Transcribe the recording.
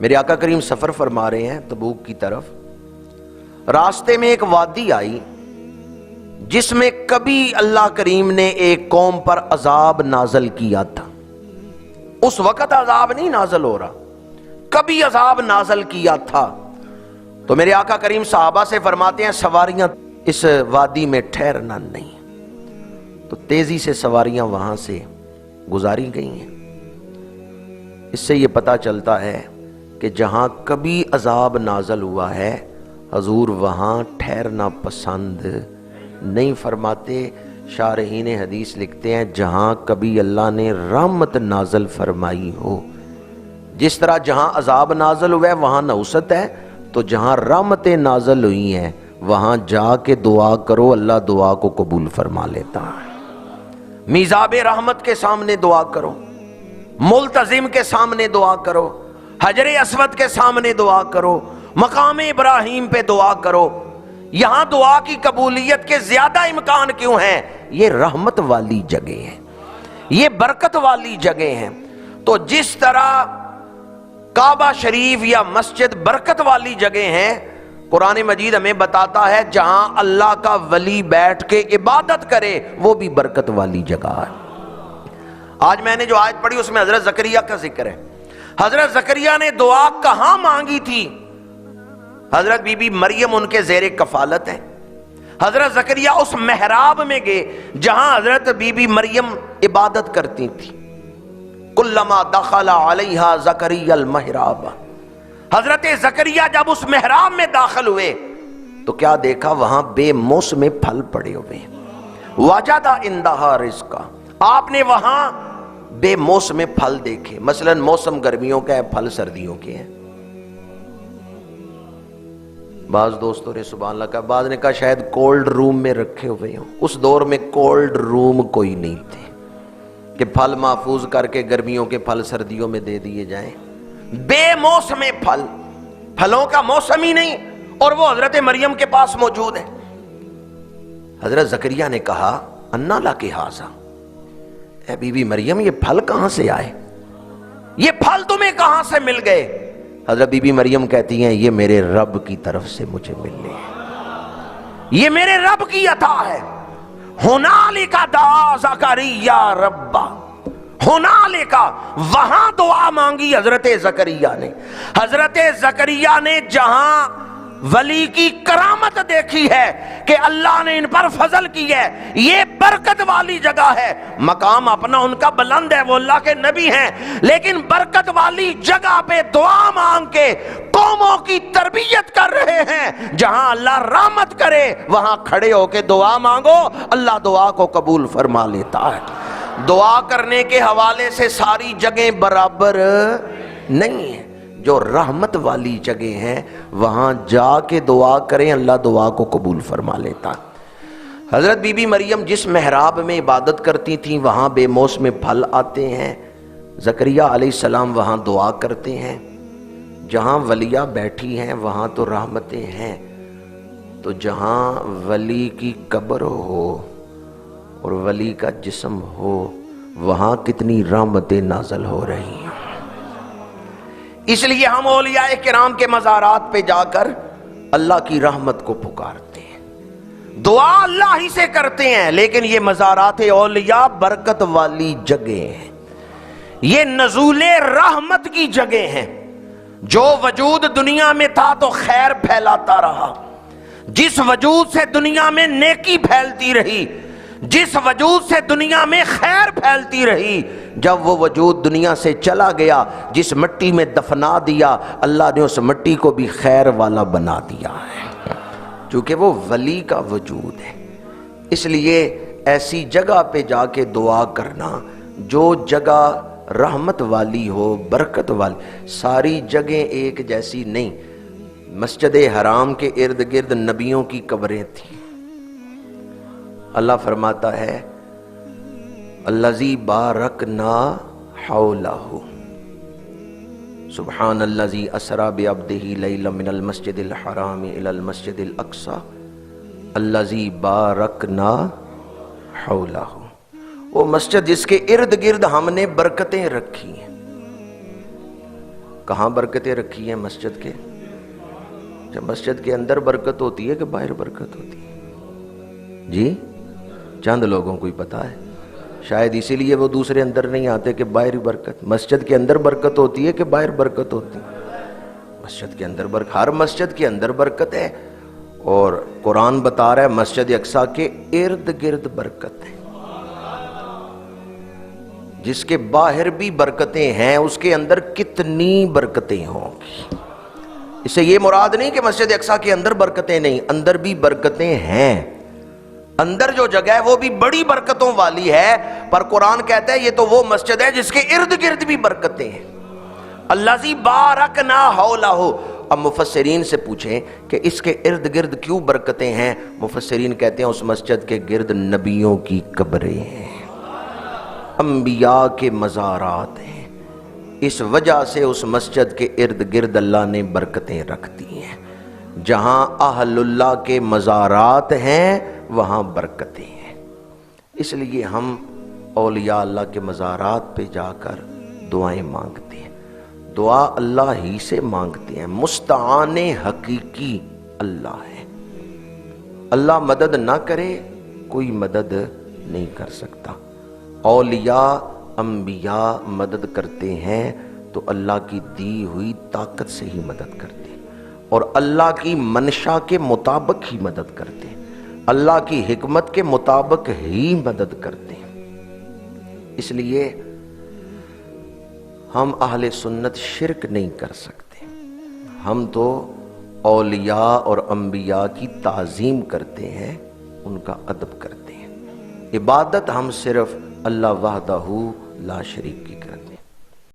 میرے آقا کریم سفر فرما رہے ہیں تبوک کی طرف، راستے میں ایک وادی آئی جس میں کبھی اللہ کریم نے ایک قوم پر عذاب نازل کیا تھا۔ اس وقت عذاب نہیں نازل ہو رہا، کبھی عذاب نازل کیا تھا۔ تو میرے آقا کریم صحابہ سے فرماتے ہیں سواریاں اس وادی میں ٹھہرنا نہیں، تو تیزی سے سواریاں وہاں سے گزاری گئی ہیں۔ اس سے یہ پتہ چلتا ہے کہ جہاں کبھی عذاب نازل ہوا ہے حضور وہاں ٹھہرنا پسند نہیں فرماتے۔ شارحین حدیث لکھتے ہیں جہاں کبھی اللہ نے رحمت نازل فرمائی ہو، جس طرح جہاں عذاب نازل ہوا ہے وہاں نحوست ہے، تو جہاں رحمتیں نازل ہوئی ہیں وہاں جا کے دعا کرو، اللہ دعا کو قبول فرما لیتا ہے۔ میزاب رحمت کے سامنے دعا کرو، ملتزم کے سامنے دعا کرو، حجر اسود کے سامنے دعا کرو، مقام ابراہیم پہ دعا کرو۔ یہاں دعا کی قبولیت کے زیادہ امکان کیوں ہیں؟ یہ رحمت والی جگہ ہیں، یہ برکت والی جگہ ہیں۔ تو جس طرح کعبہ شریف یا مسجد برکت والی جگہ ہیں، قرآن مجید ہمیں بتاتا ہے جہاں اللہ کا ولی بیٹھ کے عبادت کرے وہ بھی برکت والی جگہ ہے۔ آج میں نے جو آیت پڑھی اس میں حضرت زکریا کا ذکر ہے۔ حضرت زکریا نے دعا کہاں مانگی تھی؟ حضرت بی بی مریم ان کے زیر کفالت ہیں۔ حضرت زکریا اس محراب میں گئے جہاں حضرت بی بی مریم عبادت کرتی تھی۔ کلما دخل علیہا زکریا المحراب، حضرت زکریا جب اس محراب میں داخل ہوئے تو کیا دیکھا؟ وہاں بے موسم پھل پڑے ہوئے، وجد عندہا رزقا، آپ نے وہاں بے موسم پھل دیکھے۔ مثلا موسم گرمیوں کا ہے، پھل سردیوں کے ہیں۔ بعض دوستوں نے سبحان اللہ کہا، بعض نے کہا شاید کولڈ روم میں رکھے ہوئے ہوں۔ اس دور میں کولڈ روم کوئی نہیں تھے کہ پھل محفوظ کر کے گرمیوں کے پھل سردیوں میں دے دیے جائیں۔ بے موسم پھل، پھلوں کا موسم ہی نہیں، اور وہ حضرت مریم کے پاس موجود ہے۔ حضرت زکریا نے کہا انا لک ھذا، اے بی بی مریم یہ پھل کہاں سے آئے؟ یہ پھل تمہیں کہاں سے مل گئے؟ حضرت بی بی مریم کہتی ہیں یہ میرے رب کی طرف سے مجھے ملے ہیں، یہ میرے رب کی عطا ہے۔ ہنالک دعا زکریا ربہ، ہنالک، وہاں دعا مانگی حضرت زکریا نے۔ حضرت زکریا نے جہاں ولی کی کرامت دیکھی ہے کہ اللہ نے ان پر فضل کی ہے، یہ برکت والی جگہ ہے۔ مقام اپنا ان کا بلند ہے، وہ اللہ کے نبی ہیں، لیکن برکت والی جگہ پہ دعا مانگ کے قوموں کی تربیت کر رہے ہیں۔ جہاں اللہ رحمت کرے وہاں کھڑے ہو کے دعا مانگو، اللہ دعا کو قبول فرما لیتا ہے۔ دعا کرنے کے حوالے سے ساری جگہیں برابر نہیں ہیں، جو رحمت والی جگہ ہیں وہاں جا کے دعا کریں، اللہ دعا کو قبول فرما لیتا ہے۔ حضرت بی بی مریم جس محراب میں عبادت کرتی تھیں وہاں بے موسم پھل آتے ہیں، زکریا علیہ السلام وہاں دعا کرتے ہیں۔ جہاں ولیہ بیٹھی ہیں وہاں تو رحمتیں ہیں، تو جہاں ولی کی قبر ہو اور ولی کا جسم ہو وہاں کتنی رحمتیں نازل ہو رہی ہیں۔ اس لیے ہم اولیاء کرام کے مزارات پہ جا کر اللہ کی رحمت کو پکارتے ہیں، دعا اللہ ہی سے کرتے ہیں، لیکن یہ مزارات اولیاء برکت والی جگہ ہیں، یہ نزول رحمت کی جگہ ہیں۔ جو وجود دنیا میں تھا تو خیر پھیلاتا رہا، جس وجود سے دنیا میں نیکی پھیلتی رہی، جس وجود سے دنیا میں خیر پھیلتی رہی، جب وہ وجود دنیا سے چلا گیا، جس مٹی میں دفنا دیا اللہ نے اس مٹی کو بھی خیر والا بنا دیا ہے، چونکہ وہ ولی کا وجود ہے۔ اس لیے ایسی جگہ پہ جا کے دعا کرنا جو جگہ رحمت والی ہو، برکت والی، ساری جگہیں ایک جیسی نہیں۔ مسجد حرام کے ارد گرد نبیوں کی قبریں تھیں۔ اللہ فرماتا ہے الذی بارکنا حولہ، سبحان الذی اسری بعبدہ لیلا من المسجد الحرام الی المسجد الاقصی الذی بارکنا حولہ، وہ مسجد جس کے ارد گرد ہم نے برکتیں رکھی ہیں۔ کہاں برکتیں رکھی ہیں مسجد کے؟ جب مسجد کے اندر برکت ہوتی ہے کہ باہر برکت ہوتی ہے؟ جی چند لوگوں کو ہی پتا ہے، شاید اسی لیے وہ دوسرے اندر نہیں آتے کہ باہر برکت۔ مسجد کے اندر برکت ہوتی ہے کہ باہر برکت ہوتی ہے؟ مسجد کے اندر برکت، ہر مسجد کے اندر برکت ہے، اور قرآن بتا رہا ہے مسجد اقصیٰ کے ارد گرد برکت ہے۔ جس کے باہر بھی برکتیں ہیں اس کے اندر کتنی برکتیں ہوں گی۔ اس سے یہ مراد نہیں کہ مسجد اقصیٰ کے اندر برکتیں نہیں، اندر بھی برکتیں ہیں۔ اندر جو جگہ ہے وہ بھی بڑی برکتوں والی ہے، پر قرآن کہتا ہے یہ تو وہ مسجد ہے جس کے ارد گرد بھی برکتیں ہیں۔ الذی بارکنا حولہ۔ اب مفسرین سے پوچھیں کہ اس کے ارد گرد کیوں برکتیں ہیں؟ مفسرین کہتے ہیں اس مسجد کے گرد نبیوں کی قبریں ہیں، انبیاء کے مزارات ہیں، اس وجہ سے اس مسجد کے ارد گرد اللہ نے برکتیں رکھ دی ہیں۔ جہاں اہل اللہ کے مزارات ہیں وہاں برکتیں ہیں۔ اس لیے ہم اولیاء اللہ کے مزارات پہ جا کر دعائیں مانگتے ہیں، دعا اللہ ہی سے مانگتے ہیں۔ مستعان حقیقی اللہ ہے، اللہ مدد نہ کرے کوئی مدد نہیں کر سکتا۔ اولیاء انبیاء مدد کرتے ہیں تو اللہ کی دی ہوئی طاقت سے ہی مدد کرتے ہیں، اور اللہ کی منشا کے مطابق ہی مدد کرتے ہیں، اللہ کی حکمت کے مطابق ہی مدد کرتے ہیں۔ اس لیے ہم اہل سنت شرک نہیں کر سکتے، ہم تو اولیاء اور انبیاء کی تعظیم کرتے ہیں، ان کا ادب کرتے ہیں۔ عبادت ہم صرف اللہ وحدہ لا شریک کی